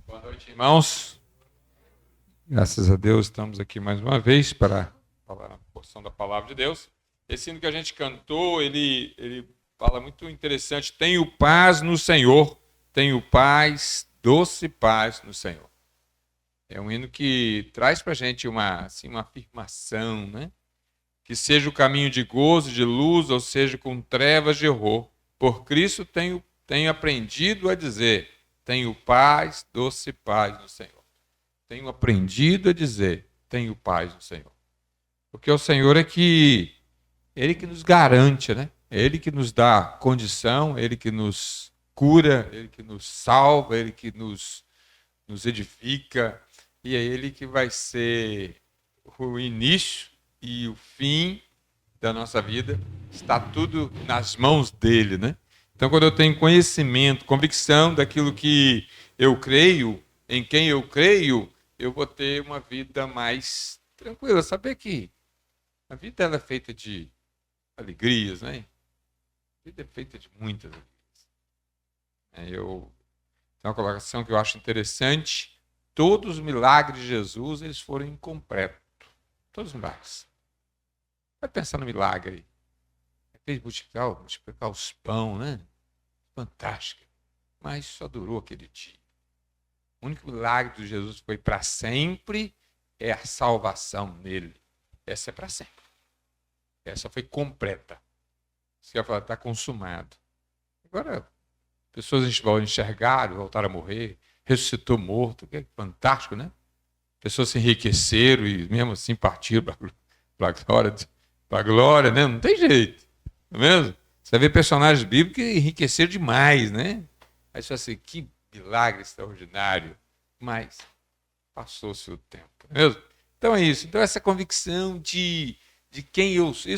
Boa noite, irmãos. Graças a Deus estamos aqui mais uma vez para falar a porção da palavra de Deus. Esse hino que a gente cantou, ele fala muito interessante. Tenho paz no Senhor, tenho paz, doce paz no Senhor. É um hino que traz para a gente uma afirmação, né? Que seja o caminho de gozo, de luz, ou seja, com trevas de horror. Por Cristo tenho aprendido a dizer, tenho paz, doce paz no Senhor. Tenho aprendido a dizer, tenho paz no Senhor. Porque o Senhor é Ele que nos garante, né? É Ele que nos dá condição, é Ele que nos cura, é Ele que nos salva, é Ele que nos edifica. E é Ele que vai ser o início e o fim da nossa vida. Está tudo nas mãos dEle, né? Então, quando eu tenho conhecimento, convicção daquilo que eu creio, em quem eu creio, eu vou ter uma vida mais tranquila. Saber que a vida ela é feita de alegrias, né? A vida é feita de muitas alegrias. Tem uma colocação que eu acho interessante. Todos os milagres de Jesus, eles foram incompletos. Todos os milagres. Vai pensar no milagre aí. Fez multiplicar os pão, né? Fantástico. Mas só durou aquele dia. O único milagre de Jesus foi para sempre, é a salvação nele. Essa é para sempre. Essa foi completa. Você vai falar, está consumado. Agora, pessoas enxergaram, voltaram a morrer, ressuscitou morto, que é fantástico, né? Pessoas se enriqueceram e mesmo assim partiram para a glória, né? Não tem jeito. Não é mesmo? Você vê personagens bíblicos que enriqueceram demais, né? Aí você fala assim, que milagre extraordinário. Mas passou-se o tempo, não é mesmo? Então é isso. Então essa convicção de quem eu sou.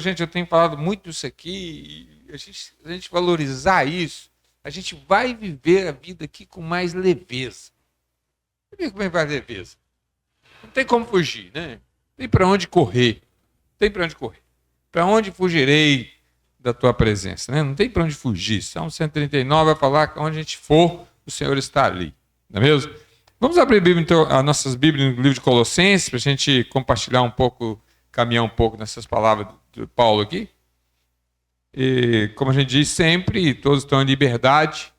Gente, eu tenho falado muito disso aqui. E a gente valorizar isso, a gente vai viver a vida aqui com mais leveza. Você como é que vai leveza? Não tem como fugir, né? Não tem para onde correr. Não tem para onde correr. Para onde fugirei da tua presença, né? Não tem para onde fugir. Salmo 139 vai falar que onde a gente for, o Senhor está ali. Não é mesmo? Vamos abrir então, as nossas Bíblias no livro de Colossenses para a gente compartilhar um pouco, caminhar um pouco nessas palavras de Paulo aqui. E, como a gente diz sempre, todos estão em liberdade.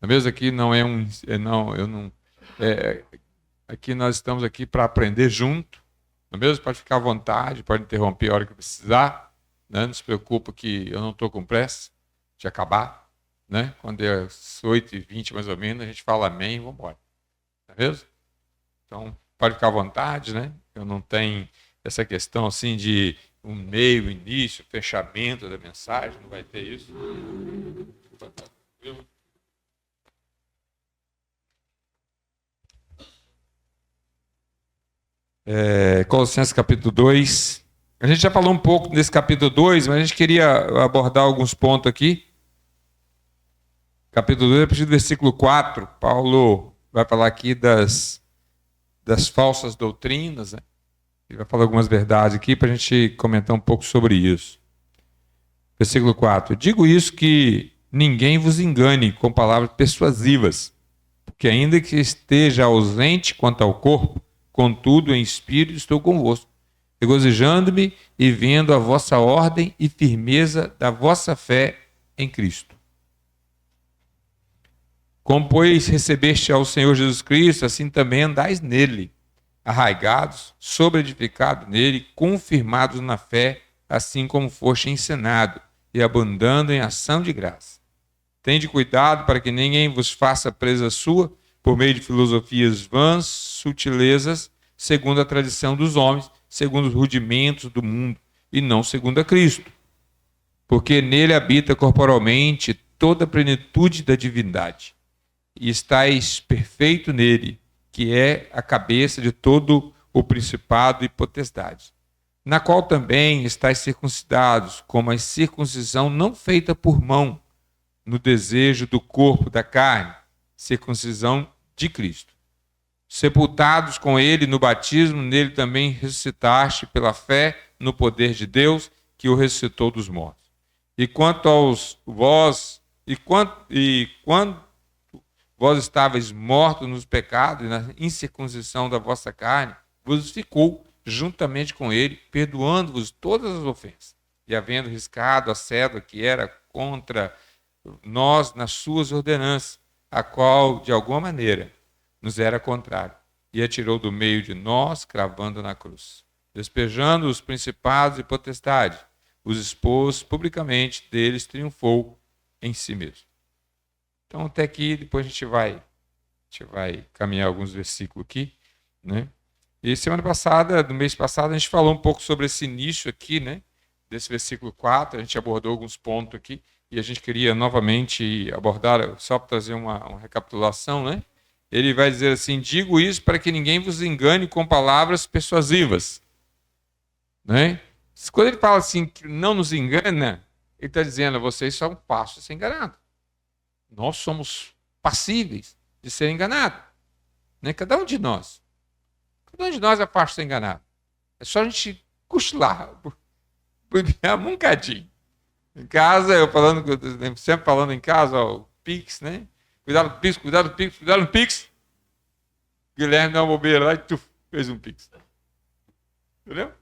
Não é mesmo? Aqui não é um... aqui nós estamos aqui para aprender junto. Não é mesmo? Pode ficar à vontade, pode interromper a hora que precisar. Né? Não se preocupa que eu não estou com pressa de acabar. Né? Quando é 8h20 mais ou menos, a gente fala amém e vamos embora. Não é mesmo? Então, pode ficar à vontade, né? Eu não tenho essa questão assim de um meio, início, fechamento da mensagem, não vai ter isso. Colossenses capítulo 2. A gente já falou um pouco desse capítulo 2, mas a gente queria abordar alguns pontos aqui. Capítulo 2, a partir do versículo 4, Paulo vai falar aqui das falsas doutrinas, né? Ele vai falar algumas verdades aqui para a gente comentar um pouco sobre isso. Versículo 4. Digo isso que ninguém vos engane com palavras persuasivas, porque ainda que esteja ausente quanto ao corpo, contudo, em espírito estou convosco, regozijando-me e vendo a vossa ordem e firmeza da vossa fé em Cristo. Como, pois, recebeste ao Senhor Jesus Cristo, assim também andais nele, arraigados, sobreedificados nele, confirmados na fé, assim como foste ensinado, e abundando em ação de graça. Tende cuidado para que ninguém vos faça presa sua, por meio de filosofias vãs, sutilezas, segundo a tradição dos homens, segundo os rudimentos do mundo, e não segundo a Cristo. Porque nele habita corporalmente toda a plenitude da divindade, e estáis perfeito nele, que é a cabeça de todo o principado e potestade, na qual também estáis circuncidados, como a circuncisão não feita por mão, no desejo do corpo da carne, circuncisão de Cristo. Sepultados com ele no batismo, nele também ressuscitaste pela fé no poder de Deus, que o ressuscitou dos mortos. E quanto aos vós, vós estáveis mortos nos pecados e na incircuncisão da vossa carne, vos justificou juntamente com ele, perdoando-vos todas as ofensas, e havendo riscado a cédula que era contra nós nas suas ordenanças, a qual, de alguma maneira, nos era contrário, e a tirou do meio de nós, cravando na cruz. Despejando os principados e potestades, os expôs publicamente, deles triunfou em si mesmo. Então, até aqui, depois a gente vai caminhar alguns versículos aqui, né? E semana passada, do mês passado, a gente falou um pouco sobre esse início aqui, né? Desse versículo 4, a gente abordou alguns pontos aqui, e a gente queria novamente abordar, só para trazer uma recapitulação, né? Ele vai dizer assim: digo isso para que ninguém vos engane com palavras persuasivas. Né? Quando ele fala assim, que não nos engana, ele está dizendo: vocês são fáceis de ser enganados. Nós somos passíveis de ser enganados. Né? Cada um de nós. Cada um de nós é fácil de ser enganado. É só a gente cochilar, bobear um bocadinho. Em casa, sempre falando em casa, ó, o Pix, né? Cuidado do Pix, cuidado do Pix, cuidado do Pix. Guilherme deu uma bobeira lá e fez um Pix. Entendeu?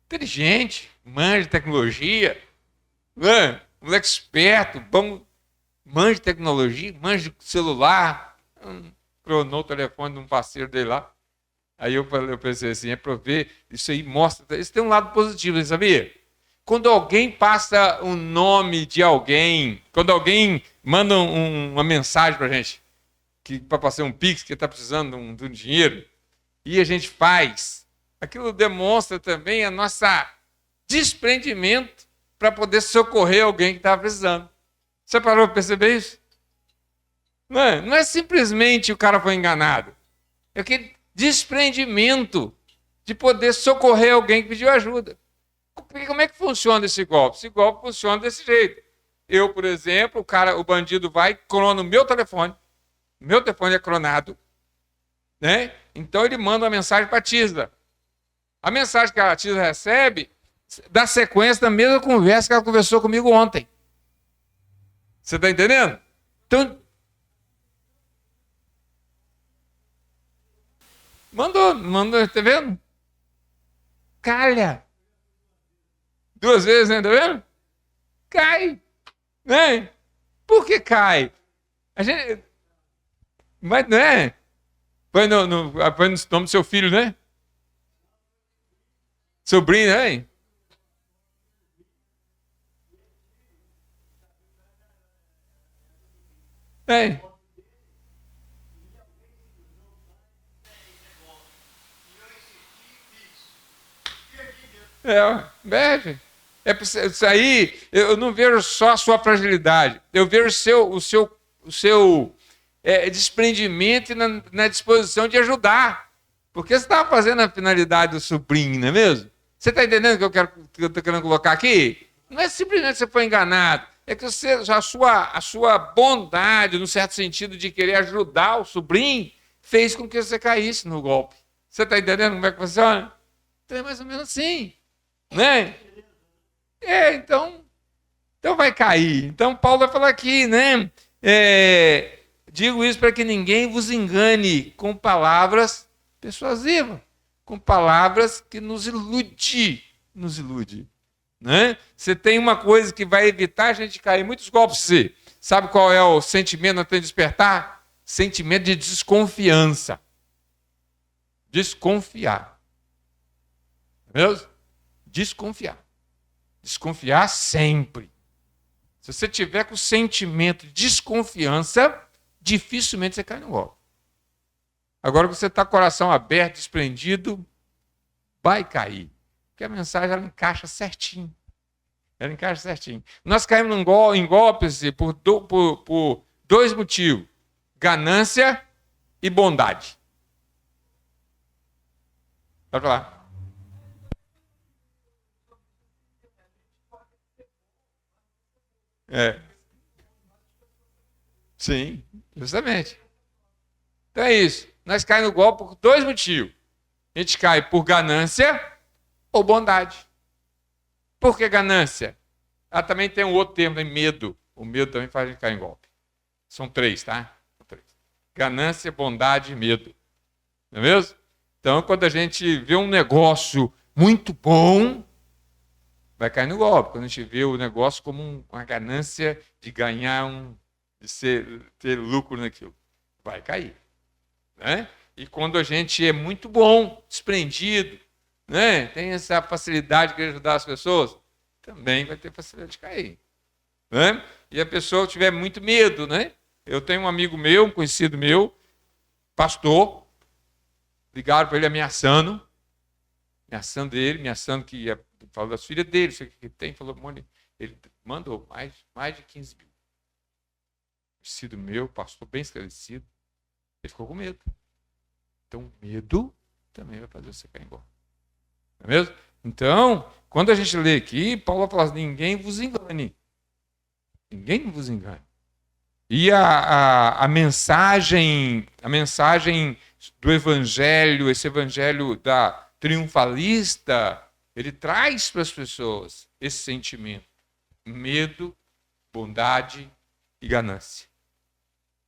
Inteligente, manja de tecnologia, moleque esperto, bom, manja de tecnologia, manja de celular. Cronou o telefone de um parceiro dele lá. Aí eu pensei assim, é para ver, isso aí mostra, isso tem um lado positivo, você sabia? Quando alguém passa o nome de alguém, quando alguém manda uma mensagem para a gente, para passar um Pix, que está precisando de um dinheiro, e a gente faz, aquilo demonstra também a nossa desprendimento para poder socorrer alguém que estava precisando. Você parou para perceber isso? Não é simplesmente o cara foi enganado. É aquele desprendimento de poder socorrer alguém que pediu ajuda. Como é que funciona esse golpe? Esse golpe funciona desse jeito. Eu, por exemplo, o bandido vai, clona o meu telefone é clonado, né? Então ele manda uma mensagem para a Tisla. A mensagem que a Tisla recebe dá sequência da mesma conversa que ela conversou comigo ontem. Você está entendendo? Então, mandou, tá vendo? Calha. 2 vezes, né? Tá vendo? Cai. Né? Por que cai? A gente... Mas não é? Põe no nome do seu filho, né? Sobrinho, né? É. Bebe. Isso aí, eu não vejo só a sua fragilidade, eu vejo o seu desprendimento e na disposição de ajudar. Porque você estava fazendo a finalidade do sobrinho, não é mesmo? Você está entendendo o que eu estou querendo colocar aqui? Não é simplesmente você foi enganado, é que a sua bondade, no certo sentido de querer ajudar o sobrinho, fez com que você caísse no golpe. Você está entendendo como é que funciona? Então é mais ou menos assim. Né? Então vai cair. Então Paulo vai falar aqui, né? Digo isso para que ninguém vos engane com palavras persuasivas, com palavras que nos ilude. Né? Você tem uma coisa que vai evitar a gente cair em muitos golpes. Sabe qual é o sentimento que tem de despertar? Sentimento de desconfiança. Desconfiar. Mesmo? Desconfiar. Desconfiar sempre. Se você tiver com o sentimento de desconfiança, dificilmente você cai no golpe. Agora que você está com o coração aberto, desprendido, vai cair. Porque a mensagem ela encaixa certinho. Nós caímos em golpes por 2 motivos: ganância e bondade. Pode falar. Sim, justamente. Então é isso. Nós caímos no golpe por 2 motivos. A gente cai por ganância ou bondade. Por que ganância? Ela também tem um outro termo, medo. O medo também faz a gente cair em golpe. São 3, tá? São 3. ganância, bondade e medo. Não é mesmo? Então, quando a gente vê um negócio muito bom, vai cair no golpe. Quando a gente vê o negócio como uma ganância de ganhar ter lucro naquilo, vai cair. Né? E quando a gente é muito bom, desprendido, né? Tem essa facilidade de ajudar as pessoas, também vai ter facilidade de cair. Né? E a pessoa tiver muito medo, né? Eu tenho um amigo meu, um conhecido meu, pastor, ligaram para ele ameaçando ele, ameaçando que ia falar das filhas dele, sei o que tem, falou, ele mandou mais de 15 mil. Conhecido meu, pastor bem esclarecido, ele ficou com medo. Então, medo também vai fazer você cair em golpe. Não é mesmo? Então, quando a gente lê aqui, Paulo vai falar assim, ninguém vos engane. Ninguém vos engane. E a mensagem do evangelho, esse evangelho triunfalista, ele traz para as pessoas esse sentimento. Medo, bondade e ganância.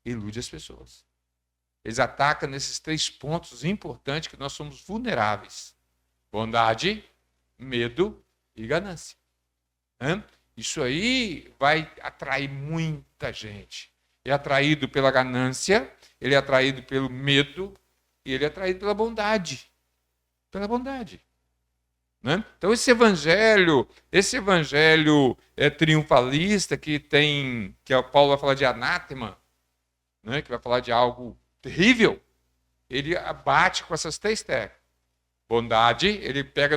Ilude as pessoas. Eles atacam nesses 3 pontos importantes que nós somos vulneráveis. Bondade, medo e ganância. Isso aí vai atrair muita gente. É atraído pela ganância, ele é atraído pelo medo e ele é atraído pela bondade. Pela bondade. Então esse evangelho é triunfalista que Paulo vai falar de anátema, que vai falar de algo terrível, ele abate com essas 3 técnicas. Bondade, ele pega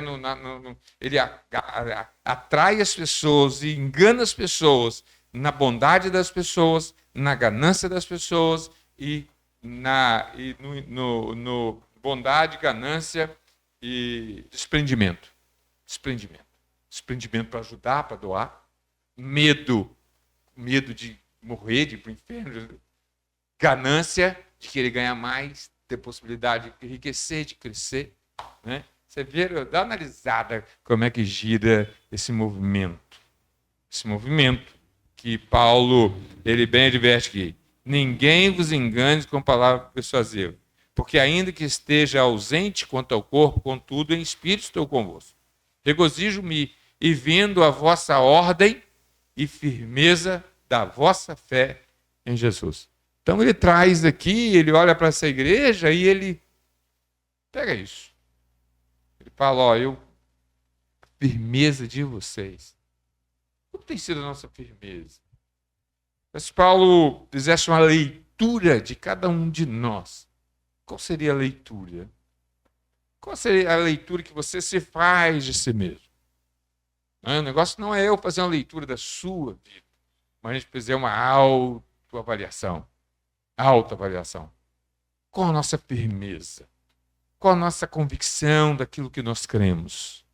ele atrai as pessoas e engana as pessoas na bondade das pessoas, na ganância das pessoas e no bondade, ganância e desprendimento. Desprendimento para ajudar, para doar. Medo de morrer, de ir para o inferno. Ganância de querer ganhar mais, ter possibilidade de enriquecer, de crescer. Né? Você vê, dá uma analisada como é que gira esse movimento. Esse movimento que Paulo, ele bem adverte aqui. Ninguém vos engane com palavras persuasivas, porque ainda que esteja ausente quanto ao corpo, contudo em espírito estou convosco. Regozijo-me e vendo a vossa ordem e firmeza da vossa fé em Jesus. Então ele traz aqui, ele olha para essa igreja e ele pega isso. Ele fala, firmeza de vocês. Como tem sido a nossa firmeza? Se Paulo fizesse uma leitura de cada um de nós, qual seria a leitura? Qual seria a leitura que você se faz de si mesmo? O negócio não é eu fazer uma leitura da sua vida, mas a gente fazer uma autoavaliação. Autoavaliação. Qual a nossa firmeza? Qual a nossa convicção daquilo que nós cremos?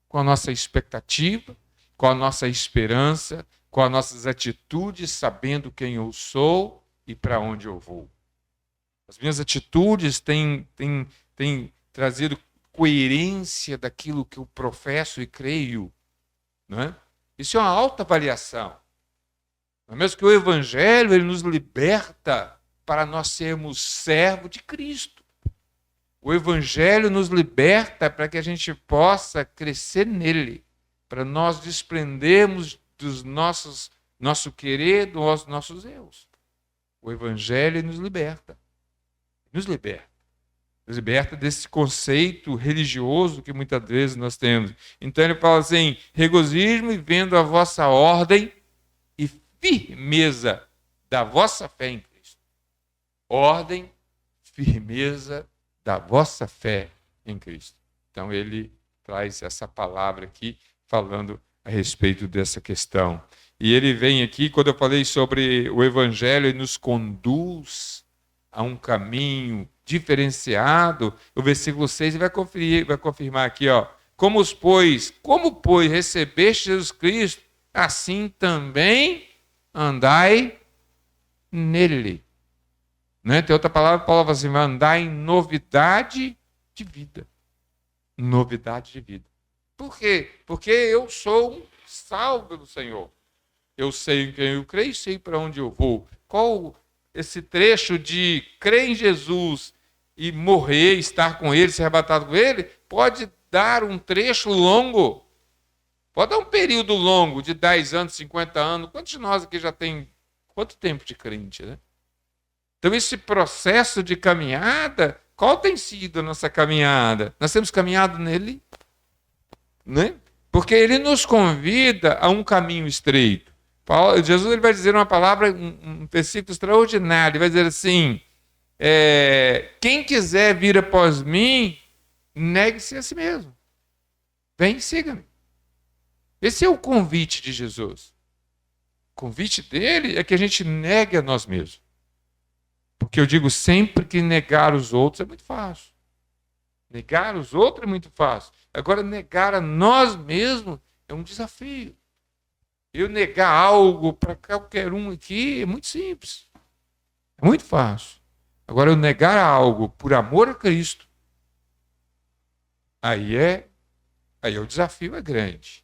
Qual a nossa expectativa? Qual a nossa esperança? Qual as nossas atitudes, sabendo quem eu sou e para onde eu vou? As minhas atitudes têm trazido coerência daquilo que eu professo e creio. Não é? Isso é uma autoavaliação. Não é mesmo que o Evangelho ele nos liberta para nós sermos servos de Cristo. O Evangelho nos liberta para que a gente possa crescer nele, para nós desprendermos dos nosso querer, dos nossos erros. O Evangelho nos liberta. Nos liberta. Nos liberta desse conceito religioso que muitas vezes nós temos. Então ele fala assim, regozijo-me vendo a vossa ordem e firmeza da vossa fé em Cristo. Ordem, firmeza da vossa fé em Cristo. Então ele traz essa palavra aqui falando a respeito dessa questão. E ele vem aqui, quando eu falei sobre o Evangelho, ele nos conduz a um caminho diferenciado. O versículo 6 vai confirmar aqui, como pois recebeste Jesus Cristo, assim também andai nele. Né? Tem outra palavra, Paulo fala assim, andar em novidade de vida. Novidade de vida. Por quê? Porque eu sou salvo do Senhor. Eu sei em quem eu creio, sei para onde eu vou. Qual esse trecho de crer em Jesus e morrer, estar com ele, ser arrebatado com ele, pode dar um trecho longo. Pode dar um período longo de 10 anos, 50 anos. Quantos de nós aqui já tem quanto tempo de crente, né? Então, esse processo de caminhada, qual tem sido a nossa caminhada? Nós temos caminhado nele, né? Porque ele nos convida a um caminho estreito. Jesus ele vai dizer uma palavra, um versículo extraordinário. Ele vai dizer assim: quem quiser vir após mim, negue-se a si mesmo. Vem, siga-me. Esse é o convite de Jesus. O convite dele é que a gente negue a nós mesmos. Porque eu digo sempre que negar os outros é muito fácil. Negar os outros é muito fácil. Agora, negar a nós mesmos é um desafio. Eu negar algo para qualquer um aqui é muito simples. É muito fácil. Agora, eu negar algo por amor a Cristo, aí o desafio é grande.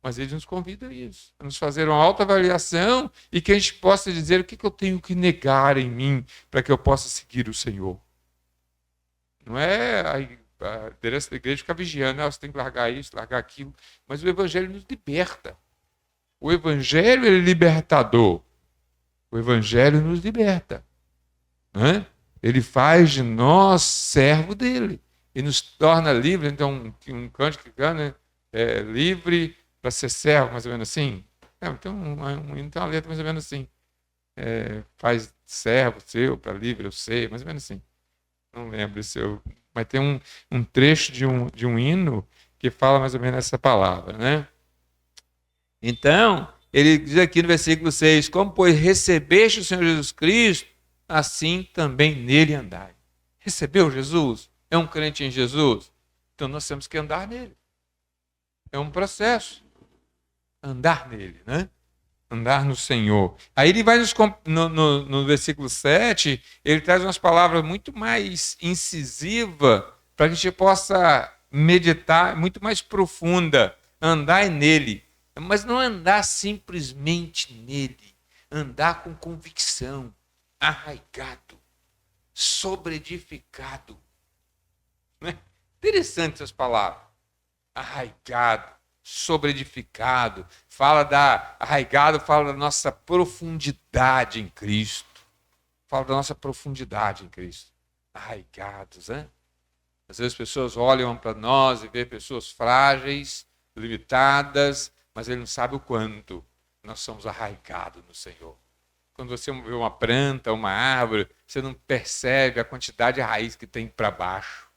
Mas ele nos convida a isso, a nos fazer uma autoavaliação e que a gente possa dizer o que eu tenho que negar em mim para que eu possa seguir o Senhor. Não é a liderança da igreja ficar vigiando, você tem que largar isso, largar aquilo, mas o Evangelho nos liberta. O Evangelho é libertador. O Evangelho nos liberta. Né? Ele faz de nós servo dele e nos torna livres. Então, um cântico que canta, né? Livre para ser servo, mais ou menos assim. Então, uma letra mais ou menos assim. Faz servo seu para livre eu ser, mais ou menos assim. Não lembro se eu... Mas tem um trecho de um hino que fala mais ou menos essa palavra, né? Então, ele diz aqui no versículo 6, como, pois, recebeste o Senhor Jesus Cristo, assim também nele andai. Recebeu Jesus? É um crente em Jesus? Então, nós temos que andar nele. É um processo. Andar nele, né? Andar no Senhor. Aí ele vai no versículo 7, ele traz umas palavras muito mais incisivas para que a gente possa meditar, muito mais profunda. Andar nele. Mas não andar simplesmente nele. Andar com convicção, arraigado, sobreedificado. Né? Interessante essas palavras. Arraigado, sobreedificado, arraigado fala da nossa profundidade em Cristo. Fala da nossa profundidade em Cristo. Arraigados, né? Às vezes as pessoas olham para nós e vê pessoas frágeis, limitadas, mas ele não sabe o quanto nós somos arraigados no Senhor. Quando você vê uma planta, uma árvore, você não percebe a quantidade de raiz que tem para baixo.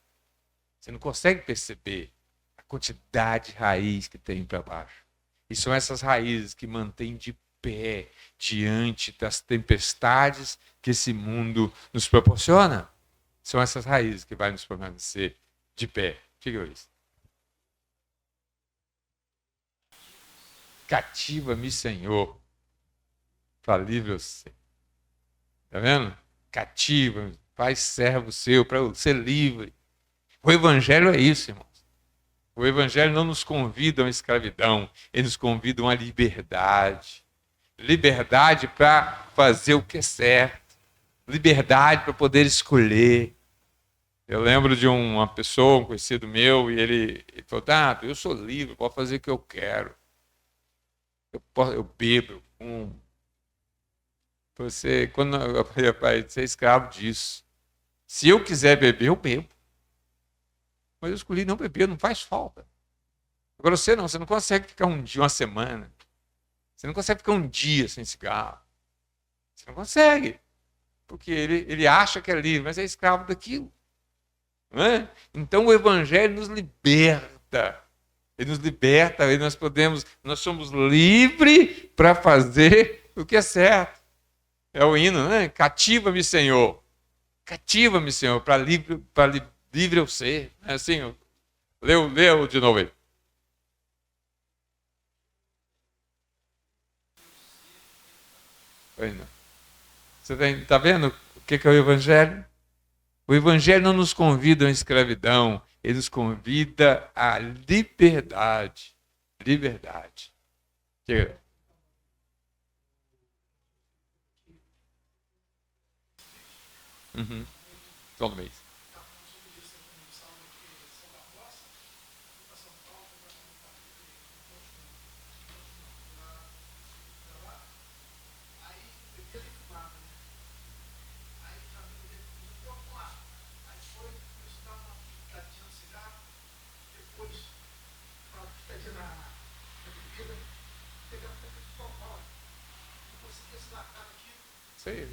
Você não consegue perceber a quantidade de raiz que tem para baixo. E são essas raízes que mantêm de pé diante das tempestades que esse mundo nos proporciona. São essas raízes que vão nos permanecer de pé. Fica isso. Cativa-me, Senhor, para livre eu ser. Está vendo? Cativa-me, faz servo seu para eu ser livre. O Evangelho é isso, irmãos. O Evangelho não nos convida a uma escravidão, ele nos convida a uma liberdade. Liberdade para fazer o que é certo. Liberdade para poder escolher. Eu lembro de uma pessoa, um conhecido meu, e ele falou, eu sou livre, posso fazer o que eu quero. Eu bebo, eu fumo. Quando eu falei, pai, você é escravo disso. Se eu quiser beber, eu bebo. Mas eu escolhi não beber, não faz falta. Agora você não consegue ficar um dia, uma semana. Você não consegue ficar um dia sem cigarro. Você não consegue. Porque ele acha que é livre, mas é escravo daquilo. Não é? Então o Evangelho nos liberta. Ele nos liberta, nós somos livres para fazer o que é certo. É o hino, né? Cativa-me, Senhor. Cativa-me, Senhor, para livre eu ser. É assim, leu de novo aí. Você está vendo o que é o Evangelho? O Evangelho não nos convida a uma escravidão, ele nos convida à liberdade. Liberdade. Uhum. Todo mês. Sei.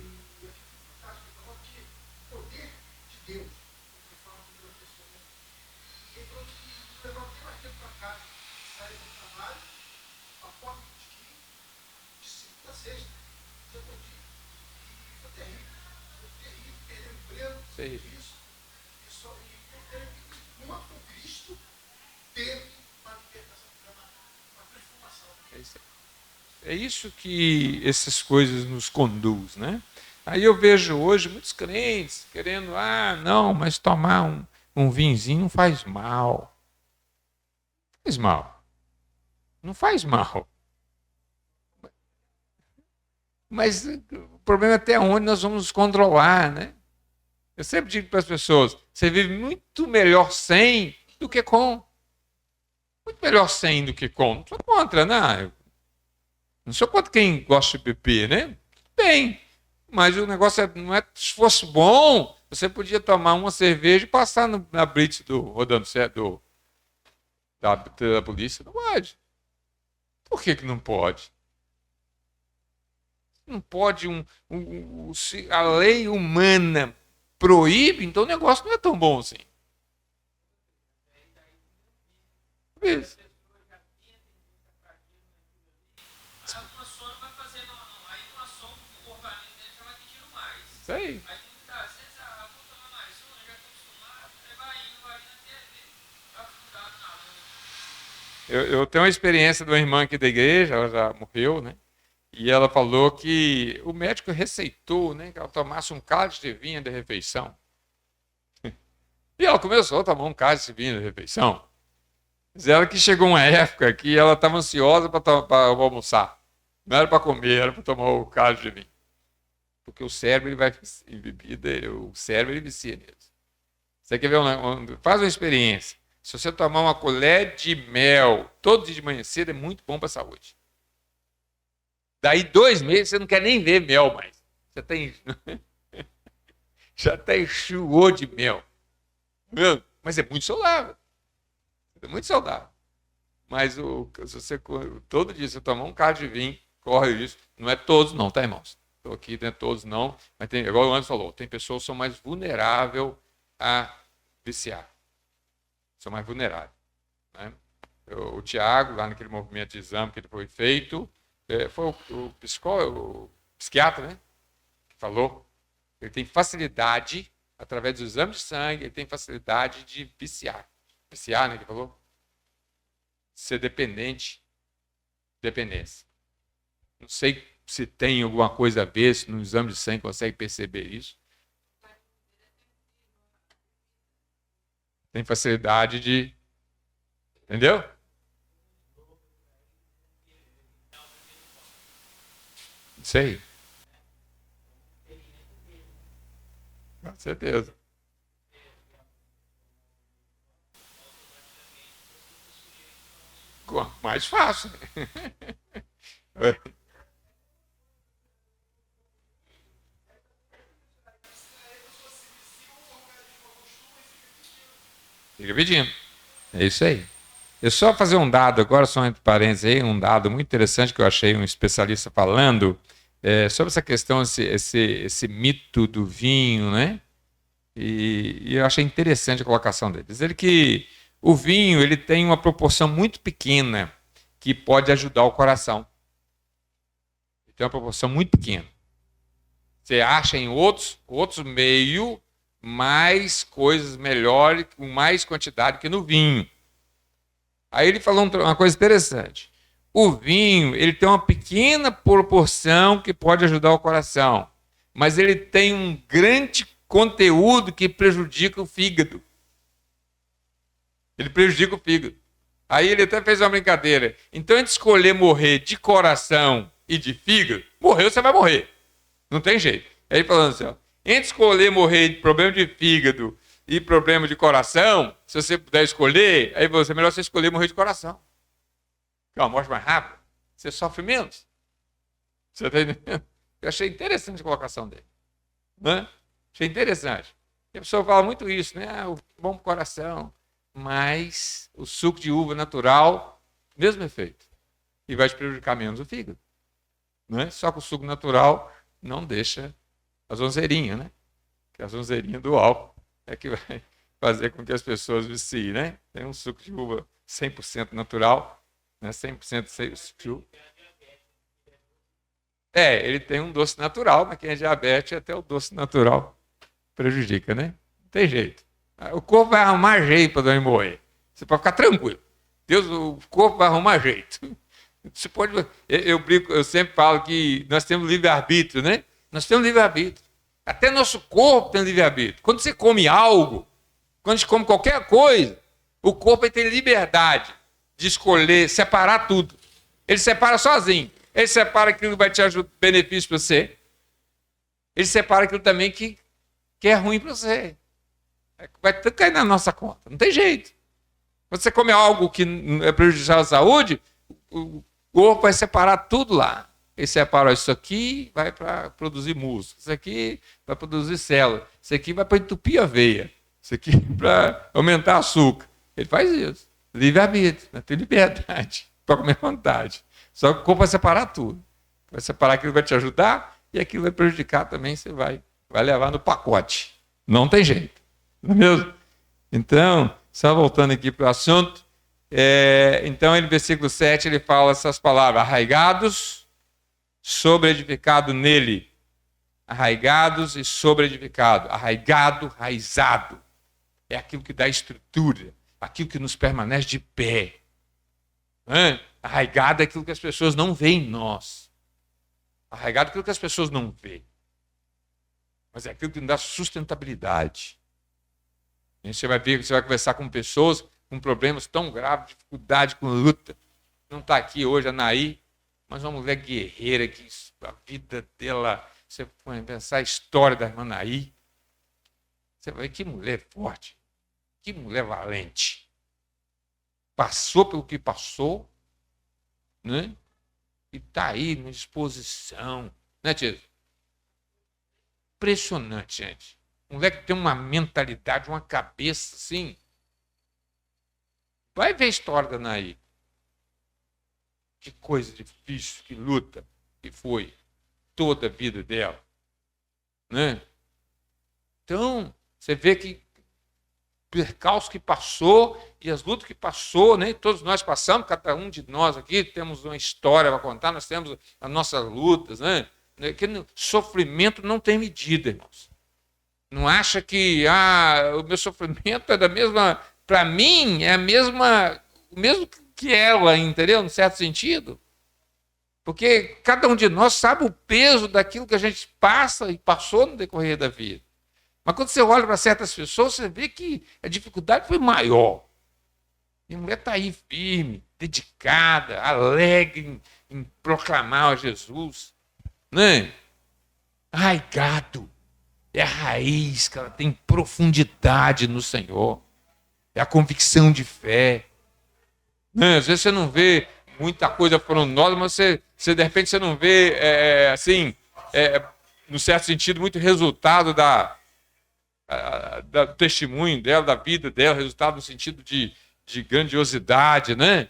Sei. É isso que essas coisas nos conduz, né? Aí eu vejo hoje muitos crentes querendo, não, mas tomar um vinhozinho não faz mal. Faz mal. Não faz mal. Mas o problema é até onde nós vamos nos controlar, né? Eu sempre digo para as pessoas, você vive muito melhor sem do que com. Muito melhor sem do que com. Não sou contra, né? Não sou contra quem gosta de beber, né? Bem, mas o negócio não é, se fosse bom, você podia tomar uma cerveja e passar na blitz rodando certo da polícia. Não pode. Por que não pode? Não pode se a lei humana proíbe, então o negócio não é tão bom assim. Isso. Isso aí. Eu tenho uma experiência de uma irmã aqui da igreja, ela já morreu, né? E ela falou que o médico receitou, né, que ela tomasse um cálice de vinho de refeição. E ela começou a tomar um cálice de vinho de refeição. Diz ela que chegou uma época que ela estava ansiosa para almoçar. Não era para comer, era para tomar o cálice de vinho. Porque o cérebro ele vai em bebida, o cérebro ele vicia nisso. Você quer ver faz uma experiência. Se você tomar uma colher de mel todo dia de manhã cedo, é muito bom para a saúde. Daí 2 meses você não quer nem ver mel mais. Você tem já até enxuou de mel. Mas é muito saudável. É muito saudável. Mas se você todo dia você tomar um cálice de vinho, corre isso. Não é todos não, tá, irmãos? Estou aqui, não é todos não. Mas tem, igual o Anderson falou, tem pessoas que são mais vulneráveis a viciar. São mais vulneráveis. Né? O Tiago, lá naquele movimento de exame que ele foi feito, foi o psiquiatra, né? Que falou. Ele tem facilidade, através do exame de sangue, ele tem facilidade de viciar. Viciar, né? Que falou? Ser dependente. Dependência. Não sei se tem alguma coisa a ver, se no exame de sangue consegue perceber isso. Tem facilidade de. Entendeu? Isso aí. Com certeza. Mais fácil. Fica pedindo. É isso aí. Eu só fazer um dado agora, só entre parênteses aí, um dado muito interessante que eu achei um especialista falando sobre essa questão, esse mito do vinho, né? E eu achei interessante a colocação dele. Diz ele que o vinho ele tem uma proporção muito pequena que pode ajudar o coração. Ele tem uma proporção muito pequena. Você acha em outros meios mais coisas melhores, com mais quantidade que no vinho. Aí ele falou uma coisa interessante. O vinho ele tem uma pequena proporção que pode ajudar o coração, mas ele tem um grande conteúdo que prejudica o fígado. Ele prejudica o fígado. Aí ele até fez uma brincadeira. Então, entre escolher morrer de coração e de fígado, morreu, você vai morrer. Não tem jeito. Aí ele falando assim, ó, Entre escolher morrer de problema de fígado e problema de coração, se você puder escolher, aí é melhor você escolher morrer de coração. Que é uma morte mais rápida. Você sofre menos. Você está entendendo? Eu achei interessante a colocação dele. Né? Achei interessante. E a pessoa fala muito isso, né? O bom pro coração. Mas o suco de uva natural, mesmo efeito. E vai te prejudicar menos o fígado. Né? Só que o suco natural não deixa a zonzeirinha, né? Que a zonzeirinha do álcool é que vai fazer com que as pessoas viciem, né? Tem um suco de uva 100% natural, né? 100% suco. Ele tem um doce natural, mas quem é diabetes, até o doce natural prejudica, né? Não tem jeito. O corpo vai arrumar jeito para não morrer. Você pode ficar tranquilo. O corpo vai arrumar jeito. Você pode, eu sempre falo que nós temos livre-arbítrio, né? Nós temos livre-arbítrio. Até nosso corpo tem livre-arbítrio. Quando você come algo, quando a gente come qualquer coisa, o corpo tem liberdade de escolher, separar tudo. Ele separa sozinho. Ele separa aquilo que vai te ajudar, benefício para você. Ele separa aquilo também que é ruim para você. Vai tudo cair na nossa conta. Não tem jeito. Quando você come algo que é prejudicial à saúde, o corpo vai separar tudo lá. Ele separa isso aqui, vai para produzir músculo. Isso aqui vai produzir célula. Isso aqui vai para entupir a veia. Isso aqui para aumentar açúcar. Ele faz isso. Livre-arbítrio. Né? Tem liberdade para comer à vontade. Só que o corpo vai separar tudo. Vai separar aquilo que vai te ajudar e aquilo vai prejudicar também. Você vai levar no pacote. Não tem jeito. Não é mesmo? Então, só voltando aqui para o assunto. Então, no versículo 7, ele fala essas palavras. Arraigados, sobreedificado nele. Arraigados e sobreedificado. Arraigado, raizado. É aquilo que dá estrutura. Aquilo que nos permanece de pé. Arraigado é aquilo que as pessoas não veem em nós. Arraigado é aquilo que as pessoas não veem. Mas é aquilo que nos dá sustentabilidade. E você vai ver, você vai conversar com pessoas com problemas tão graves, dificuldade com luta. Não está aqui hoje a Naí, mas uma mulher guerreira, que a vida dela, você vai pensar a história da irmã Naí. Você vai ver que mulher forte, que mulher valente. Passou pelo que passou, né? E está aí na exposição. Né, tia? Impressionante, gente. Um moleque tem uma mentalidade, uma cabeça assim. Vai ver a história da Naí. Que coisa difícil, que luta que foi toda a vida dela. Né? Então, você vê que percalço que passou e as lutas que passou, né? Todos nós passamos, cada um de nós aqui temos uma história para contar, nós temos as nossas lutas, né? Que sofrimento não tem medida, irmãos. Não acha que o meu sofrimento é da mesma, para mim é o mesmo que ela, entendeu? Num certo sentido. Porque cada um de nós sabe o peso daquilo que a gente passa e passou no decorrer da vida. Mas quando você olha para certas pessoas, você vê que a dificuldade foi maior. E a mulher está aí firme, dedicada, alegre em proclamar a Jesus. Né? Arraigado. É a raiz, que ela tem profundidade no Senhor. É a convicção de fé. Né? Às vezes você não vê muita coisa frondosa, mas você de repente você não vê, no certo sentido, muito resultado do testemunho dela, da vida dela, resultado no sentido de grandiosidade, né?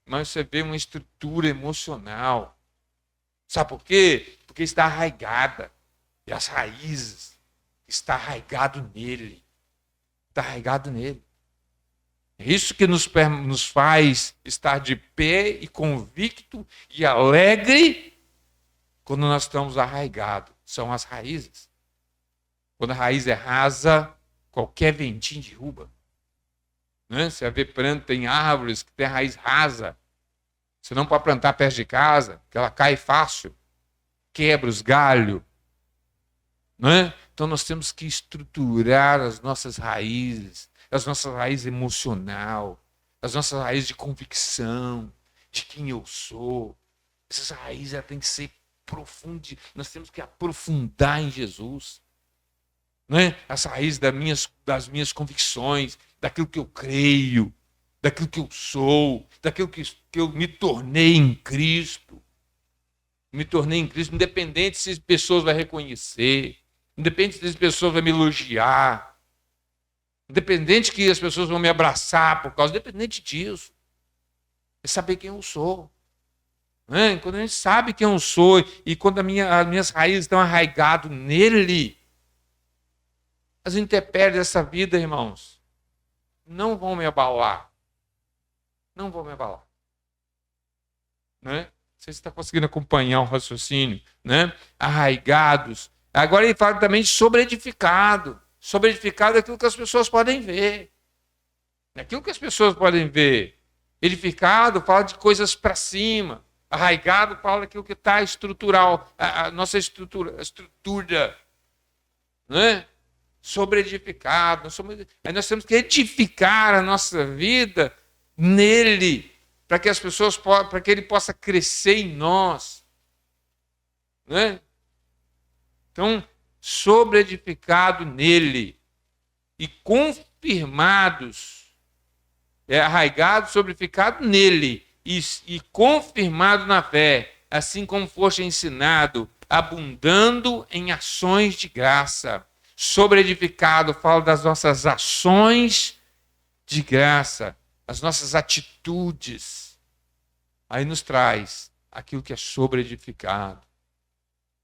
Mas você vê uma estrutura emocional. Sabe por quê? Porque está arraigada. E as raízes está arraigado nele. Está arraigado nele. É isso que nos faz estar de pé e convicto e alegre quando nós estamos arraigados. São as raízes. Quando a raiz é rasa, qualquer ventinho derruba. Né? Você vai ver planta em árvores que tem a raiz rasa. Você não pode plantar perto de casa, que ela cai fácil. Quebra os galhos. Né? Então nós temos que estruturar as nossas raízes emocional, as nossas raízes de convicção, de quem eu sou. Essas raízes têm que ser profundas. Nós temos que aprofundar em Jesus. né? As raízes das minhas convicções, daquilo que eu creio, daquilo que eu sou, daquilo que eu me tornei em Cristo. Me tornei em Cristo, independente se as pessoas vão reconhecer, independente se as pessoas vão me elogiar, independente que as pessoas vão me abraçar por causa, independente disso. É saber quem eu sou. Né? Quando a gente sabe quem eu sou e quando as minhas raízes estão arraigadas nele, as intempéries dessa vida, irmãos, não vão me abalar. Não vão me abalar. Né? Não sei se está conseguindo acompanhar o raciocínio, né? Arraigados. Agora ele fala também de sobre-edificado. Sobre-edificado é aquilo que as pessoas podem ver. Aquilo que as pessoas podem ver. Edificado fala de coisas para cima. Arraigado fala daquilo que está estrutural. A nossa estrutura. Né? Sobre-edificado. Aí nós temos que edificar a nossa vida nele. Para que as pessoas, para que ele possa crescer em nós. Né? Então, sobre-edificado nele e confirmados, arraigado, sobre-edificado nele e confirmado na fé, assim como foste ensinado, abundando em ações de graça. Sobre-edificado fala das nossas ações de graça. As nossas atitudes, aí nos traz aquilo que é sobre-edificado.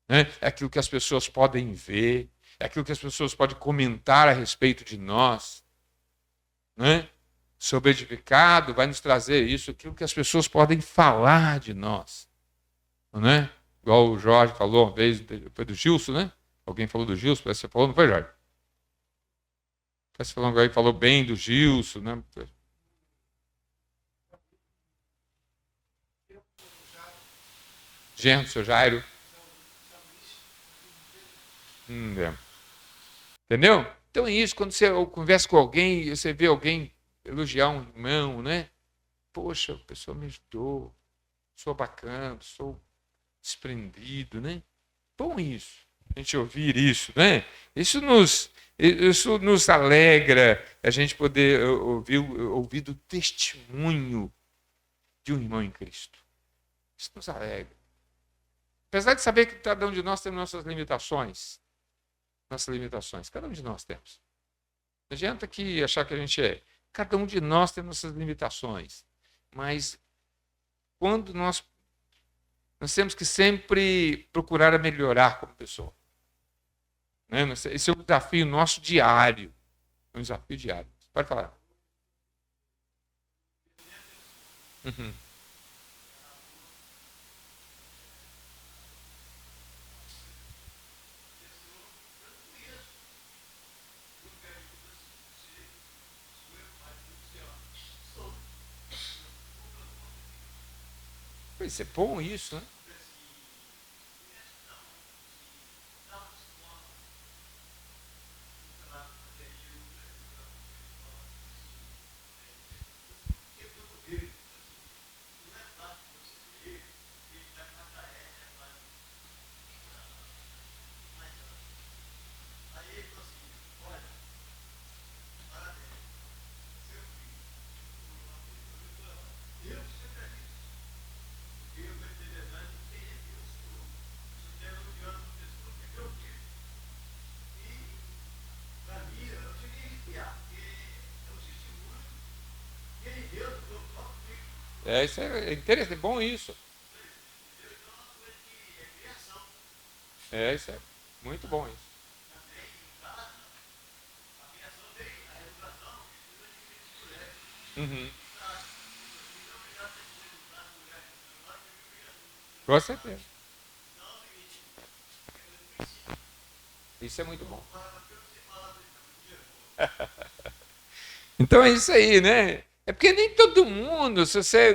Né? É aquilo que as pessoas podem ver, é aquilo que as pessoas podem comentar a respeito de nós. Né? Sobre-edificado vai nos trazer isso, aquilo que as pessoas podem falar de nós. Né? Igual o Jorge falou uma vez, foi do Gilson, né? Alguém falou do Gilson, parece que você falou, não foi, Jorge? Parece que alguém falou bem do Gilson, né? Genro, seu Jairo. Entendeu? Então é isso, quando você conversa com alguém, você vê alguém elogiar um irmão, né? Poxa, a pessoa me ajudou, sou bacana, sou desprendido, né? Bom isso, a gente ouvir isso, né? Isso nos alegra, a gente poder ouvir do testemunho de um irmão em Cristo. Isso nos alegra. Apesar de saber que cada um de nós tem nossas limitações. Cada um de nós temos. Não adianta que achar que a gente é. Cada um de nós tem nossas limitações. Mas quando nós temos que sempre procurar melhorar como pessoa. Né? Esse é um desafio nosso diário. É um desafio diário. Pode falar. Uhum. Vai ser bom isso, né? Isso é interessante, é bom isso. Isso é muito bom isso. Uhum. Com certeza. Isso é muito bom. Então é isso aí, né? É porque nem todo mundo,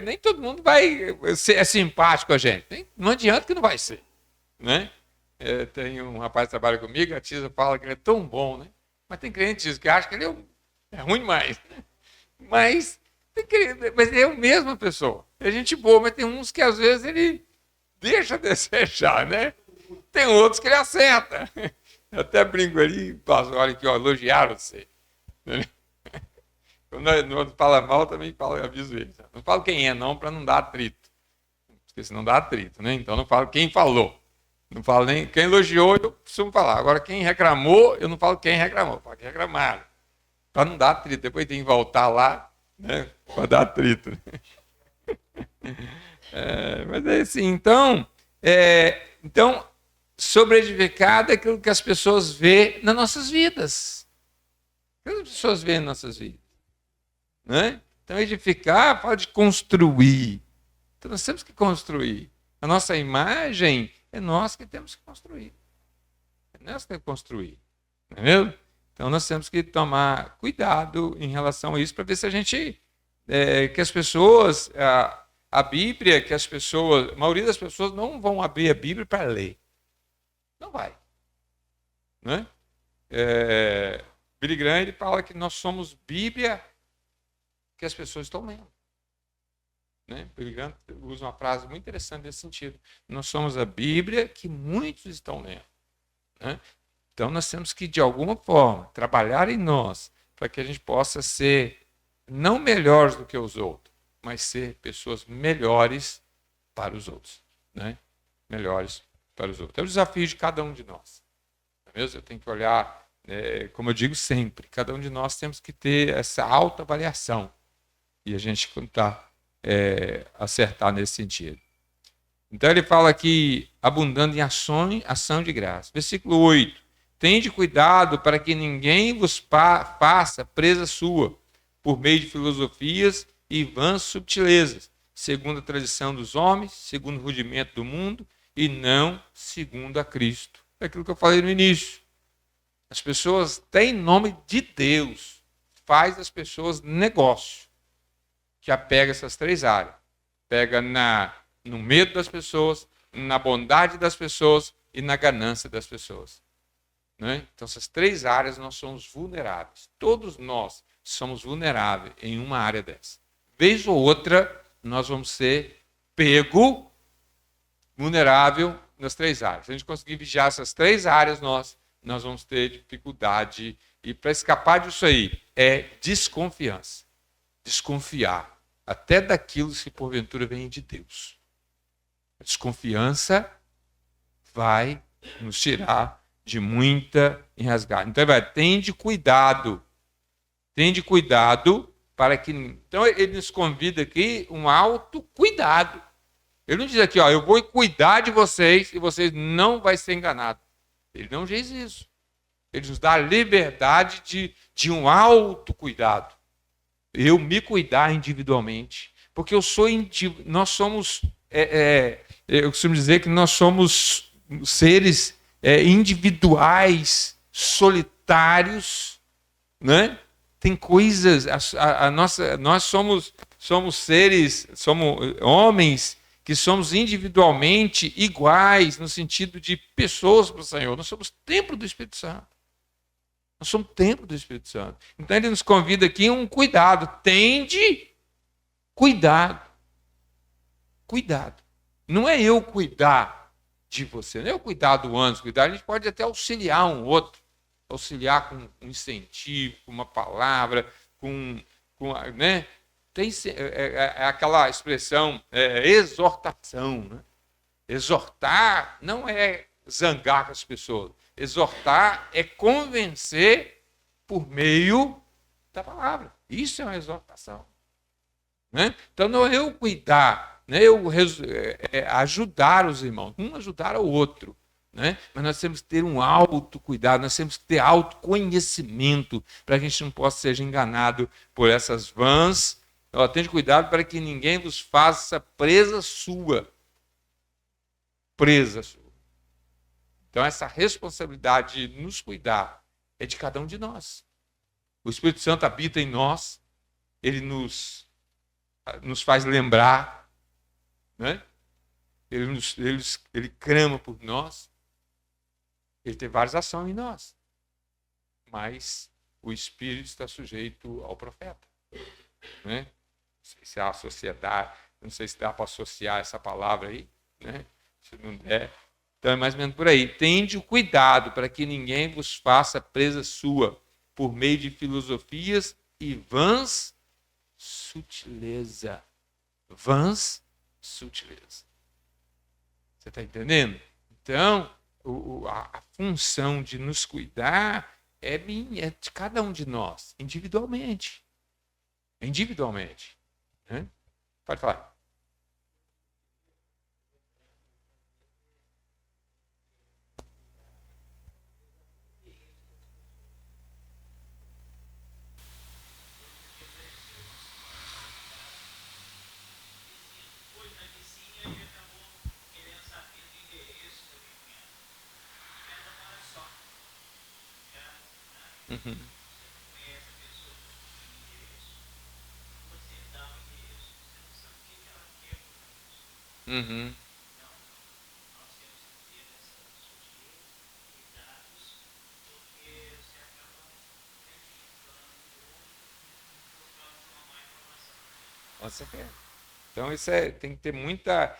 nem todo mundo vai ser simpático a gente. Não adianta que não vai ser, né? Tem um rapaz que trabalha comigo, a Tisa fala que ele é tão bom, né? Mas tem crentes que acham que ele é ruim demais. Mas ele é a mesma pessoa. É gente boa, mas tem uns que às vezes ele deixa a desejar, né? Tem outros que ele acerta. Eu até brinco ali, pastor, olha aqui, ó, elogiaram você. Quando fala mal, também falo, aviso eles. Não falo quem é, não, para não dar atrito. Porque senão dá atrito, né? Então não falo quem falou. Não falo nem quem elogiou, eu costumo falar. Agora, quem reclamou, eu não falo quem reclamou, eu falo quem reclamaram. Para não dar atrito. Depois tem que voltar lá, né? Para dar atrito. Mas é assim, então, sobre edificado é aquilo que as pessoas vê nas nossas vidas. O que as pessoas vê nas nossas vidas? Né? Então, edificar fala de construir. Então, nós temos que construir. A nossa imagem é nós que temos que construir. É nós que temos que construir. Não é mesmo? Então, nós temos que tomar cuidado em relação a isso para ver se a gente. Que as pessoas. A Bíblia, que as pessoas. A maioria das pessoas não vão abrir a Bíblia para ler. Não vai. Né? Billy Graham ele fala que nós somos Bíblia que as pessoas estão lendo. Né? Billy Graham usa uma frase muito interessante nesse sentido. Nós somos a Bíblia que muitos estão lendo. Né? Então nós temos que, de alguma forma, trabalhar em nós para que a gente possa ser não melhores do que os outros, mas ser pessoas melhores para os outros. Né? Melhores para os outros. É o desafio de cada um de nós. Não é mesmo? Eu tenho que olhar, como eu digo sempre, cada um de nós temos que ter essa autoavaliação e a gente tentar acertar nesse sentido. Então ele fala aqui, abundando em ação de graça. Versículo 8. Tende cuidado para que ninguém vos faça presa sua, por meio de filosofias e vãs subtilezas, segundo a tradição dos homens, segundo o rudimento do mundo, e não segundo a Cristo. É aquilo que eu falei no início. As pessoas têm nome de Deus, faz das pessoas negócio, que apega essas três áreas. Pega no medo das pessoas, na bondade das pessoas e na ganância das pessoas. Né? Então, essas três áreas nós somos vulneráveis. Todos nós somos vulneráveis em uma área dessa. Vez ou outra, nós vamos ser vulnerável nas três áreas. Se a gente conseguir vigiar essas três áreas, nós vamos ter dificuldade. E para escapar disso aí, é desconfiança. Desconfiar até daquilo que porventura vem de Deus. A desconfiança vai nos tirar de muita enrasgada. Então, tende cuidado para que... Então, ele nos convida aqui um autocuidado. Ele não diz aqui, ó, eu vou cuidar de vocês e vocês não vão ser enganados. Ele não diz isso. Ele nos dá a liberdade de um autocuidado. Eu me cuidar individualmente. Porque nós somos... eu costumo dizer que nós somos seres individuais, solitários, né? Tem coisas, nós somos seres, somos homens que somos individualmente iguais no sentido de pessoas para o Senhor. Nós somos templo do Espírito Santo. Nós somos templo do Espírito Santo. Então ele nos convida aqui um cuidado. Tende cuidado. Cuidado. Não é eu cuidar de você, não é eu cuidar do anjo, cuidar. A gente pode até auxiliar um outro. Auxiliar com um incentivo, com uma palavra, né? Tem aquela expressão exortação. Né? Exortar não é zangar com as pessoas. Exortar é convencer por meio da palavra. Isso é uma exortação. Né? Então não é eu cuidar, né? Ajudar os irmãos, um ajudar ao outro. Né? Mas nós temos que ter um autocuidado, nós temos que ter autoconhecimento para que a gente não possa ser enganado por essas vãs. Tenha cuidado para que ninguém vos faça presa sua. Presa sua. Então essa responsabilidade de nos cuidar é de cada um de nós. O Espírito Santo habita em nós, ele nos faz lembrar, né? Ele clama por nós. Ele tem várias ações em nós. Mas o Espírito está sujeito ao profeta. Né? Não sei se há a sociedade, não sei se dá para associar essa palavra aí. Né? Se não der, Então é mais ou menos por aí. Tende o cuidado para que ninguém vos faça presa sua, por meio de filosofias e vãs sutileza. Vãs sutileza. Você está entendendo? Então, a função de nos cuidar é minha, é de cada um de nós, individualmente. Individualmente. Né? Pode falar. Uhum. Uhum. Com certeza. Então, isso tem que ter muita.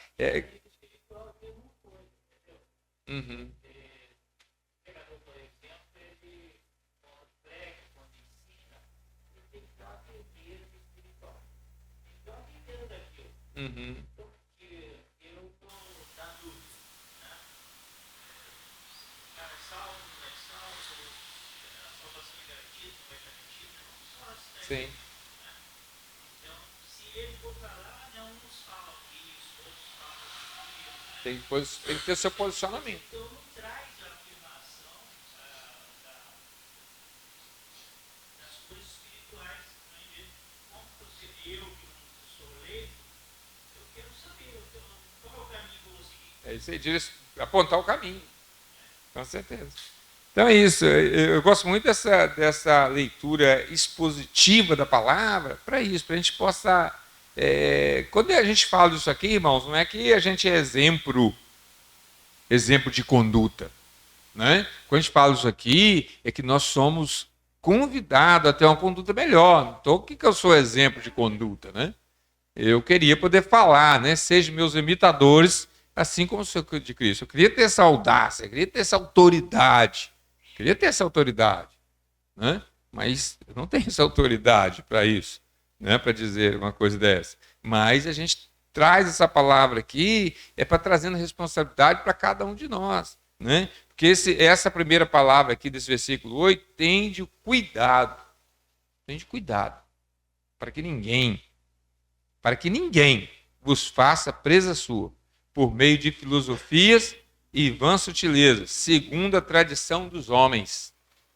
Uhum. Uhum. Sim. Tem que ter seu posicionamento. É isso aí, apontar o caminho. Com certeza. Então é isso. Eu gosto muito dessa leitura expositiva da palavra para isso, para a gente possa. Quando a gente fala disso aqui, irmãos, não é que a gente é exemplo de conduta. Né? Quando a gente fala isso aqui, é que nós somos convidados a ter uma conduta melhor. Então, o que eu sou exemplo de conduta? Né? Eu queria poder falar, né? Sejam meus imitadores, assim como o Senhor de Cristo. Eu queria ter essa audácia, eu queria ter essa autoridade. Eu queria ter essa autoridade. Né? Mas eu não tenho essa autoridade para isso, né? Para dizer uma coisa dessa. Mas a gente traz essa palavra aqui, é para trazendo responsabilidade para cada um de nós. Né? Porque essa primeira palavra aqui desse versículo 8 tem de cuidado. Tem de cuidado. Para que ninguém vos faça presa sua, por meio de filosofias e vãs sutilezas, segundo a tradição dos homens.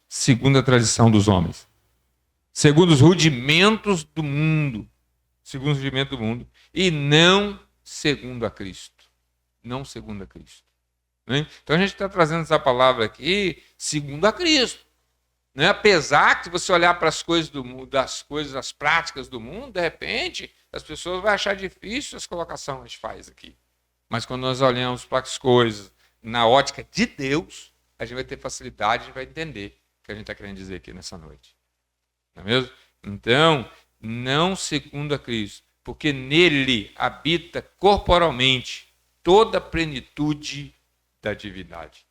Segundo a tradição dos homens. Segundo os rudimentos do mundo. Segundo os rudimentos do mundo. E não segundo a Cristo. Não segundo a Cristo. Né? Então a gente está trazendo essa palavra aqui segundo a Cristo. Né? Apesar que se você olhar para as coisas do mundo, as práticas do mundo, de repente, as pessoas vão achar difícil as colocações que a gente faz aqui. Mas quando nós olhamos para as coisas na ótica de Deus, a gente vai ter facilidade, a gente vai entender o que a gente está querendo dizer aqui nessa noite. Não é mesmo? Então, não segundo a Cristo, porque nele habita corporalmente toda a plenitude da divindade.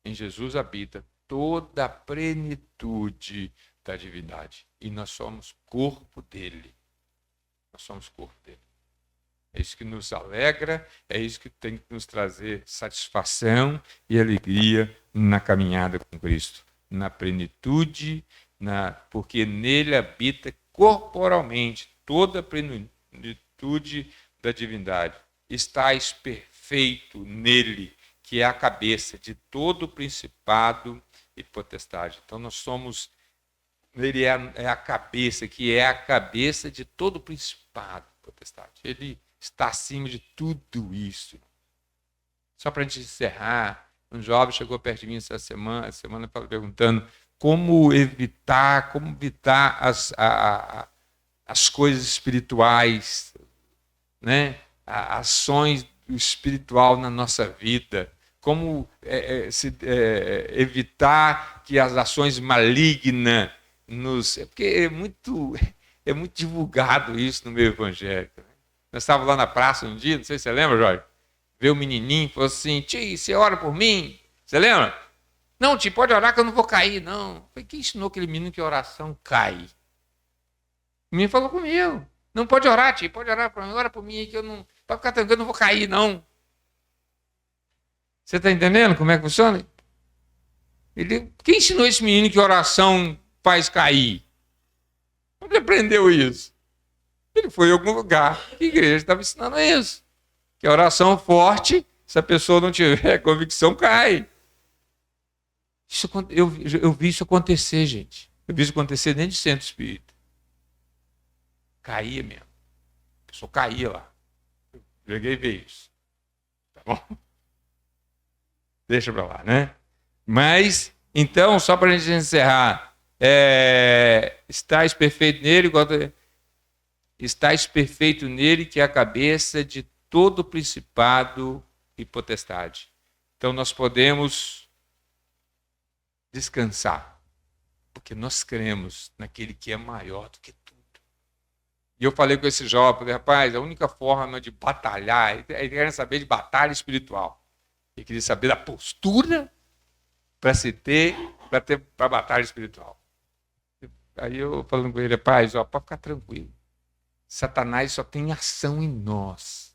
Em Jesus habita toda a plenitude da divindade. E nós somos corpo dele. Nós somos corpo dele. É isso que nos alegra, é isso que tem que nos trazer satisfação e alegria na caminhada com Cristo. Na plenitude, porque nele habita corporalmente toda a plenitude da divindade. Estais perfeito nele, que é a cabeça de todo o principado e potestade. Então nós somos, ele é a cabeça, que é a cabeça de todo o principado e potestade. Ele está acima de tudo isso. Só para a gente encerrar, um jovem chegou perto de mim essa semana perguntando como evitar as coisas espirituais, né? Ações espiritual na nossa vida, como evitar que as ações malignas porque é muito divulgado isso no meio evangélico. Nós estávamos lá na praça um dia, não sei se você lembra, Jorge, Veio o menininho e falou assim: tio, você ora por mim? Você lembra? Não, tio, pode orar que eu não vou cair, não. Eu falei, quem ensinou aquele menino que oração cai? O menino falou comigo. Não pode orar, tio, pode orar para mim, ora por mim aí que eu não. Pode ficar tranquilo, eu não vou cair, não. Você está entendendo como é que funciona? Quem ensinou esse menino que oração faz cair? Onde ele aprendeu isso? Ele foi em algum lugar que a igreja estava ensinando isso. Que a oração forte, se a pessoa não tiver convicção, cai. Eu vi isso acontecer, gente. Eu vi isso acontecer dentro de centro espírita. Caía mesmo. A pessoa caía lá. Eu cheguei e vi isso. Tá bom? Deixa pra lá, né? Mas, então, só para a gente encerrar, estáis perfeito nele, estáis perfeito nele, que é a cabeça de todo principado e potestade. Então, nós podemos descansar, porque nós cremos naquele que é maior do que tudo. E eu falei com esse jovem, falei, rapaz, a única forma de batalhar, ele quer saber de batalha espiritual. Ele queria saber da postura para batalha espiritual. Aí eu falando com ele, rapaz, pode ficar tranquilo. Satanás só tem ação em nós,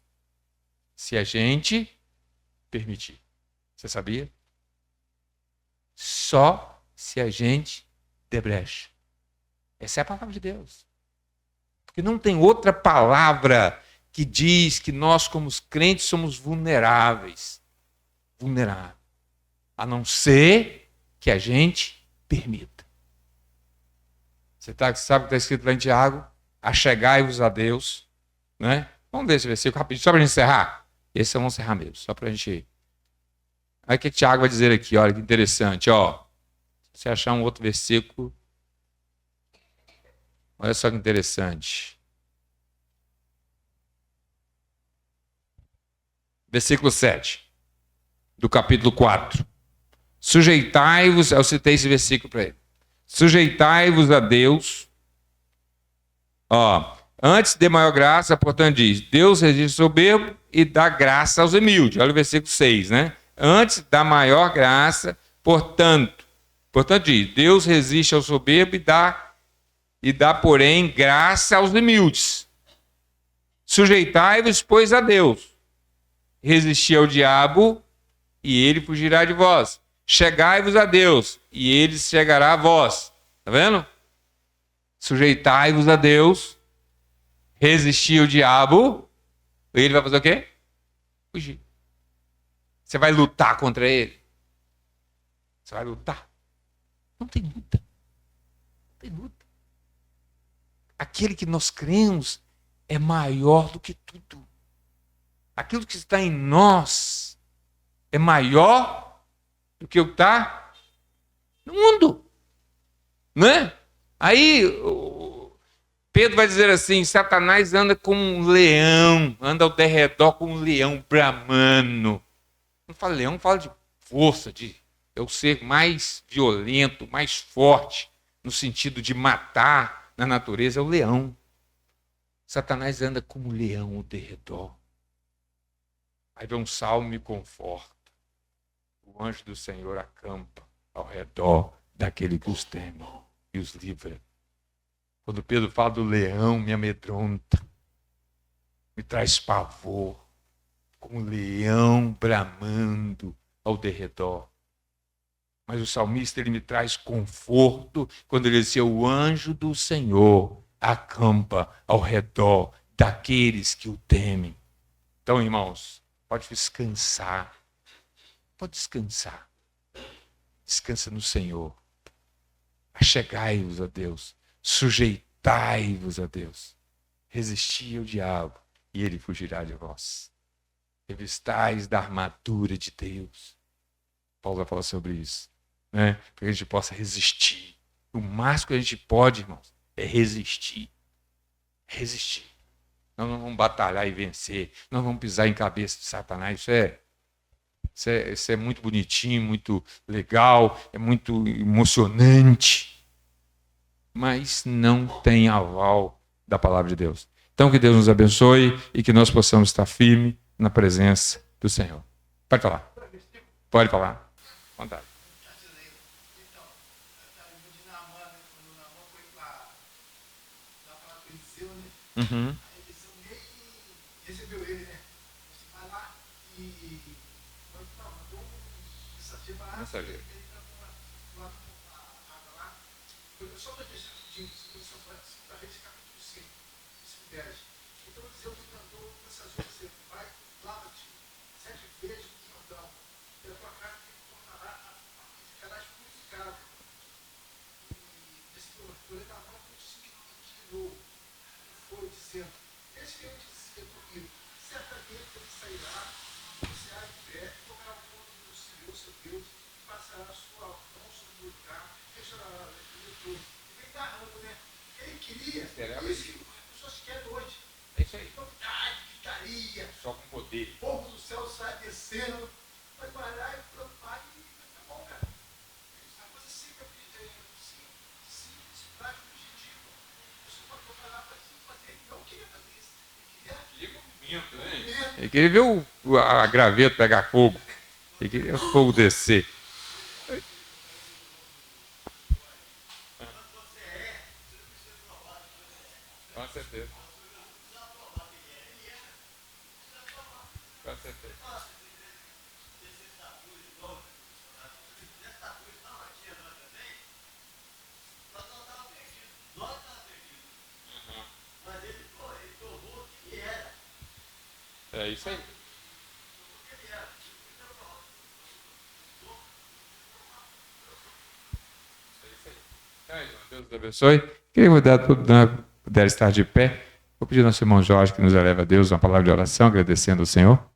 se a gente permitir. Você sabia? Só se a gente der brecha. Essa é a palavra de Deus. Porque não tem outra palavra que diz que nós, como os crentes, somos vulneráveis. Vulnerável, a não ser que a gente permita. Você sabe o que está escrito lá em Tiago? Achegai-vos a Deus, né? Vamos ver esse versículo rapidinho, só para a gente encerrar. Esse vamos encerrar mesmo, só para a gente. Aí o que Tiago vai dizer aqui? Olha que interessante, ó. Se você achar um outro versículo, olha só que interessante. Versículo 7. Do capítulo 4. Sujeitai-vos, eu citei esse versículo para ele. Sujeitai-vos a Deus. Antes de maior graça, portanto diz, Deus resiste ao soberbo e dá graça aos humildes. Olha o versículo 6, né? Antes da maior graça, portanto diz, Deus resiste ao soberbo e dá, porém, graça aos humildes. Sujeitai-vos, pois, a Deus. Resisti ao diabo e ele fugirá de vós. Chegai-vos a Deus, e ele chegará a vós. Está vendo? Sujeitai-vos a Deus, resistir ao diabo, e ele vai fazer o quê? Fugir. Você vai lutar contra ele? Você vai lutar? Não tem luta. Não tem luta. Aquele que nós cremos é maior do que tudo. Aquilo que está em nós é maior do que o que está no mundo. Né? Aí Pedro vai dizer assim, Satanás anda como um leão, anda ao derredor como um leão bramando. Não fala leão, fala de força, é o ser mais violento, mais forte, no sentido de matar na natureza, é o leão. Satanás anda como um leão ao derredor. Aí vem um salmo me conforta. O anjo do Senhor acampa ao redor daquele que os teme e os livra. Quando Pedro fala do leão, me amedronta, me traz pavor, como um leão bramando ao derredor. Mas o salmista, ele me traz conforto quando ele diz, o anjo do Senhor acampa ao redor daqueles que o temem. Então, irmãos, pode descansar. Pode descansar. Descansa no Senhor. Achegai-vos a Deus. Sujeitai-vos a Deus. Resisti ao diabo e ele fugirá de vós. Revistais da armadura de Deus. Paulo vai falar sobre isso. Né? Para que a gente possa resistir. O máximo que a gente pode, irmãos, é resistir. Resistir. Nós não vamos batalhar e vencer. Nós vamos pisar em cabeça de Satanás. Isso é muito bonitinho, muito legal, é muito emocionante. Mas não tem aval da palavra de Deus. Então que Deus nos abençoe e que nós possamos estar firmes na presença do Senhor. Pode falar. Pode falar. Vontade. Uhum. Recebeu ele, né? Você vai lá e mandou um mensageiro para Mensageiro. ele lá lá. Só para dizer rapidinho, São Francisco, capítulo 5, 10. Então Deus mandou um mensageiro, você vai, lava-te 7 vezes no Jordão, e a tua carne ficarás purificada. E esse porém da mão continuou, foi dizendo, esse que eu dizia comigo, certamente ele sairá, você há de pé, tocará o mundo do Senhor, seu Deus, e passará a sua mão sobre o lugar, restaurará tudo. E vem narrando, né? Ele queria, isso que as pessoas querem hoje. É isso aí. Novidade, gritaria, Só com poder. o povo do céu sai descendo, vai parar e plantar e tá bom, cara. A coisa simples, prática, objetiva. Você pode trabalhar para fazer, ele não queria fazer isso. Ele queria Movimento, né? Ele queria ver a graveta pegar fogo. Ele queria o fogo descer. Com certeza. Com certeza. É isso aí. Então, Deus te abençoe. Queria puder estar de pé. Vou pedir ao nosso irmão Jorge que nos eleve a Deus uma palavra de oração, agradecendo ao Senhor.